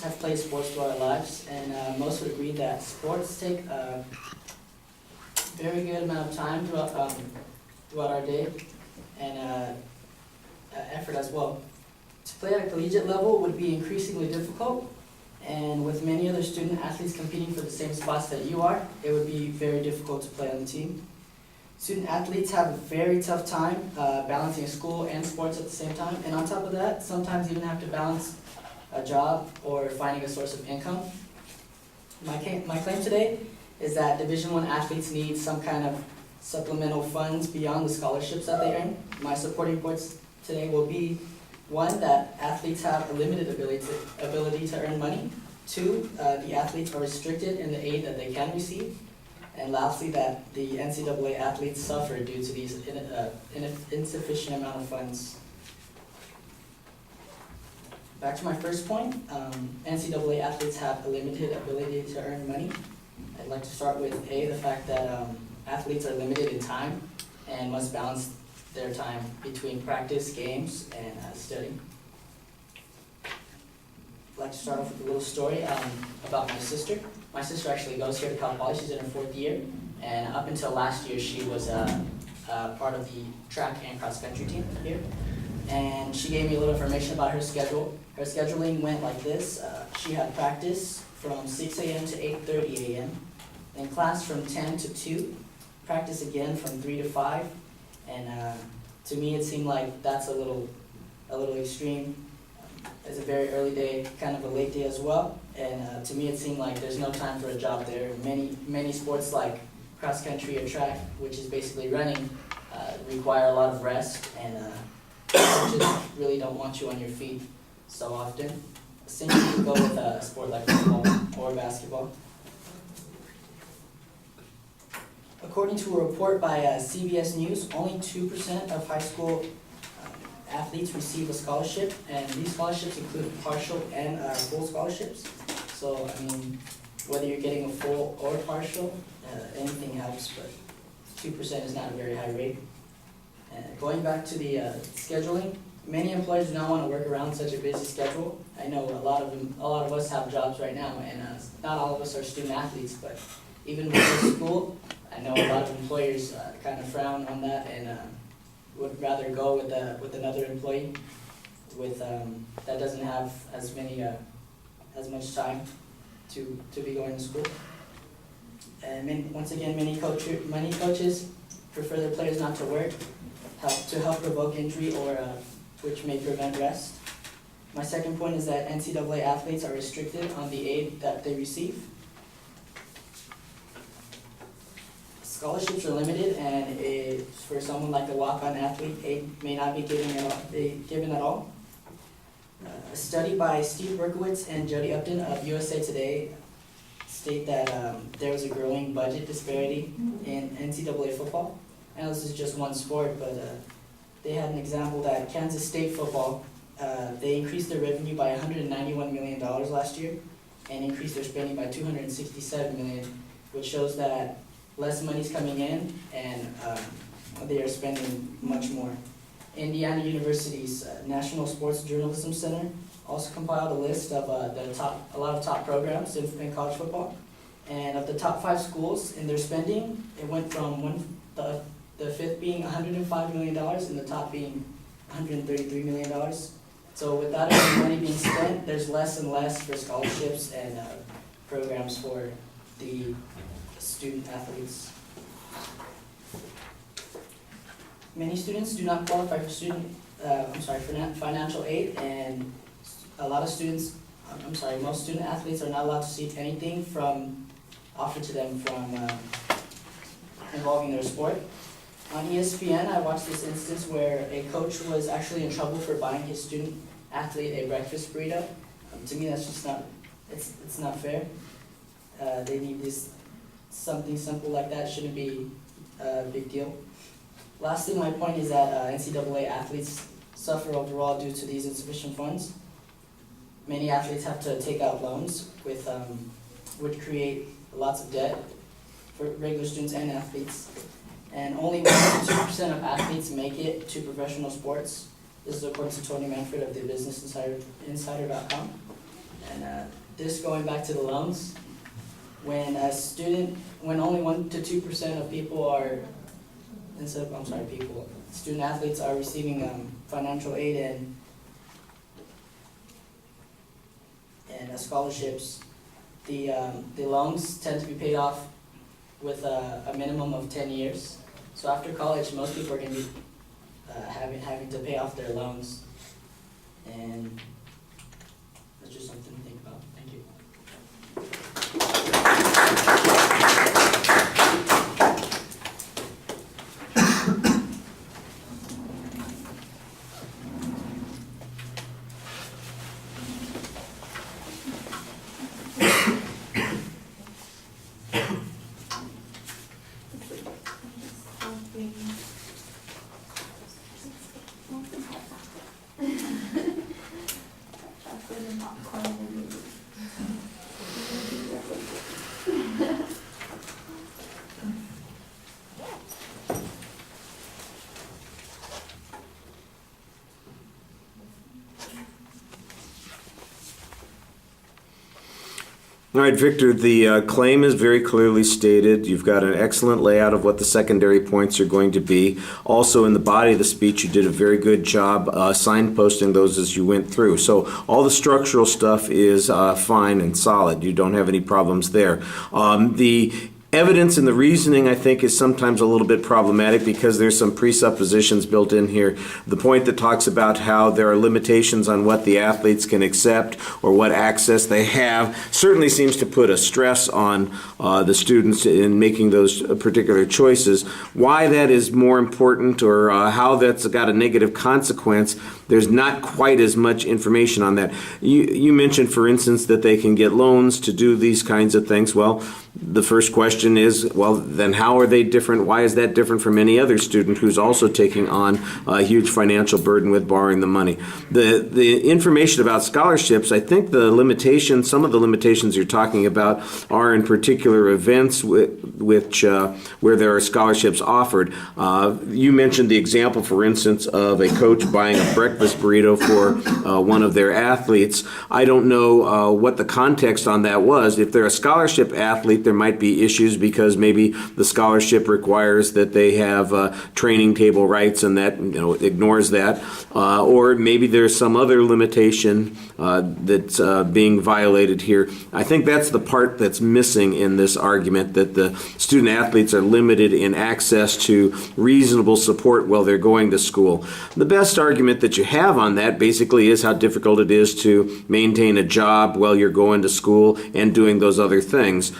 have played sports throughout our lives, and most would agree that sports take a very good amount of time throughout our day, and effort as well. To play at a collegiate level would be increasingly difficult, and with many other student athletes competing for the same spots that you are, it would be very difficult to play on the team. Student athletes have a very tough time balancing school and sports at the same time, and on top of that, sometimes even have to balance a job or finding a source of income. My claim today is that Division I athletes need some kind of supplemental funds beyond the scholarships that they earn. My supporting points today will be: one, that athletes have a limited ability to earn money. Two, the athletes are restricted in the aid that they can receive. And lastly, that the NCAA athletes suffer due to these insufficient amount of funds. Back to my first point, NCAA athletes have a limited ability to earn money. I'd like to start with the fact that athletes are limited in time and must balance their time between practice, games, and studying. I'd like to start off with a little story about my sister. My sister actually goes here to Cal Poly. She's in her 4th year, and up until last year, she was part of the track and cross country team here. And she gave me a little information about her schedule. Her scheduling went like this. She had practice from 6 a.m. to 8:30 a.m., then class from 10 to 2, practice again from 3 to 5, and to me it seemed like that's a little extreme. It's a very early day, kind of a late day as well, and to me it seemed like there's no time for a job there. Many sports like cross country or track, which is basically running, require a lot of rest, and coaches really don't want you on your feet so often. Same thing go with a sport like football or basketball. According to a report by CBS News, only 2% of high school athletes receive a scholarship, and these scholarships include partial and full scholarships. So, I mean, whether you're getting a full or partial, anything helps, but 2% is not a very high rate. Going back to the scheduling, many employers do not want to work around such a busy schedule. I know a lot of us have jobs right now, and not all of us are student athletes, but even with school, I know a lot of employers kind of frown on that and would rather go with another employee that doesn't have as much time to be going to school. And once again, many coaches prefer their players not to work to help provoke injury or which may prevent rest. My second point is that NCAA athletes are restricted on the aid that they receive. Scholarships are limited, and for someone like a walk-on athlete, aid may not be given at all. A study by Steve Berkowitz and Jody Upton of USA Today state that there was a growing budget disparity in NCAA football. I know this is just one sport, but they had an example that Kansas State football, they increased their revenue by $191 million last year and increased their spending by $267 million, which shows that less money's coming in and they are spending much more. Indiana University's National Sports Journalism Center also compiled a list of a lot of top programs in college football. And of the top 5 schools in their spending, it went from the fifth being $105 million and the top being $133 million. So with that amount of money being spent, there's less and less for scholarships and programs for the student athletes. Many students do not qualify for financial aid, and most student athletes are not allowed to see anything offered to them from involving their sport. On ESPN, I watched this instance where a coach was actually in trouble for buying his student athlete a breakfast burrito. To me, that's just it's not fair. They need something simple like that. Shouldn't be a big deal. Lastly, my point is that NCAA athletes suffer overall due to these insufficient funds. Many athletes have to take out loans, which create lots of debt for regular students and athletes. And only 1 to 2% of athletes make it to professional sports. This is according to Tony Manfred of the Business Insider.com. And this going back to the loans, when only 1 to 2% of people are, student athletes are receiving financial aid and scholarships, the loans tend to be paid off with a minimum of 10 years. So after college, most people are going to be having to pay off their loans, and that's just something to think about. Thank you. All right, Victor, the claim is very clearly stated. You've got an excellent layout of what the secondary points are going to be. Also, in the body of the speech, you did a very good job signposting those as you went through. So all the structural stuff is fine and solid. You don't have any problems there. The evidence and the reasoning, I think, is sometimes a little bit problematic because there's some presuppositions built in here. The point that talks about how there are limitations on what the athletes can accept or what access they have certainly seems to put a stress on the students in making those particular choices. Why that is more important or how that's got a negative consequence, there's not quite as much information on that. You mentioned, for instance, that they can get loans to do these kinds of things. Well, the first question is, well, then how are they different? Why is that different from any other student who's also taking on a huge financial burden with borrowing the money? The information about scholarships, I think some of the limitations you're talking about are in particular events where there are scholarships offered. You mentioned the example, for instance, of a coach buying a breakfast burrito for one of their athletes. I don't know what the context on that was. If they're a scholarship athlete, there might be issues because maybe the scholarship requires that they have training table rights and that ignores that, or maybe there's some other limitation that's being violated here. I think that's the part that's missing in this argument, that the student athletes are limited in access to reasonable support while they're going to school. The best argument that you have on that basically is how difficult it is to maintain a job while you're going to school and doing those other things.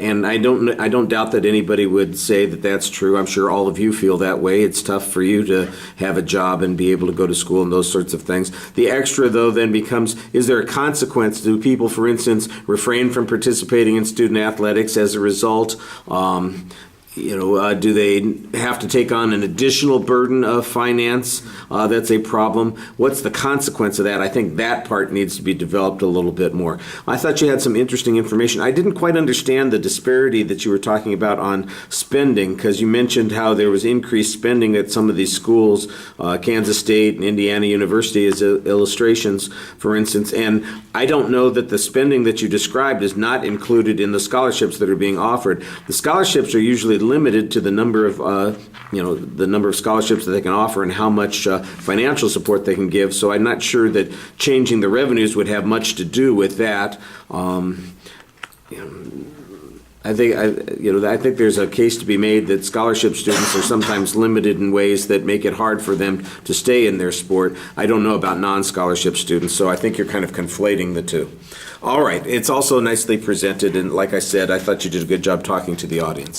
And I don't doubt that anybody would say that that's true. I'm sure all of you feel that way. It's tough for you to have a job and be able to go to school and those sorts of things. The extra, though, then becomes, is there a consequence? Do people, for instance, refrain from participating in student athletics as a result? Do they have to take on an additional burden of finance? That's a problem. What's the consequence of that? I think that part needs to be developed a little bit more. I thought you had some interesting information. I didn't quite understand the disparity that you were talking about on spending, because you mentioned how there was increased spending at some of these schools, Kansas State and Indiana University as illustrations, for instance, and I don't know that the spending that you described is not included in the scholarships that are being offered. The scholarships are usually limited to the number of scholarships that they can offer and how much financial support they can give. So I'm not sure that changing the revenues would have much to do with that. I think there's a case to be made that scholarship students are sometimes limited in ways that make it hard for them to stay in their sport. I don't know about non-scholarship students, so I think you're kind of conflating the two. All right, it's also nicely presented, and like I said, I thought you did a good job talking to the audience.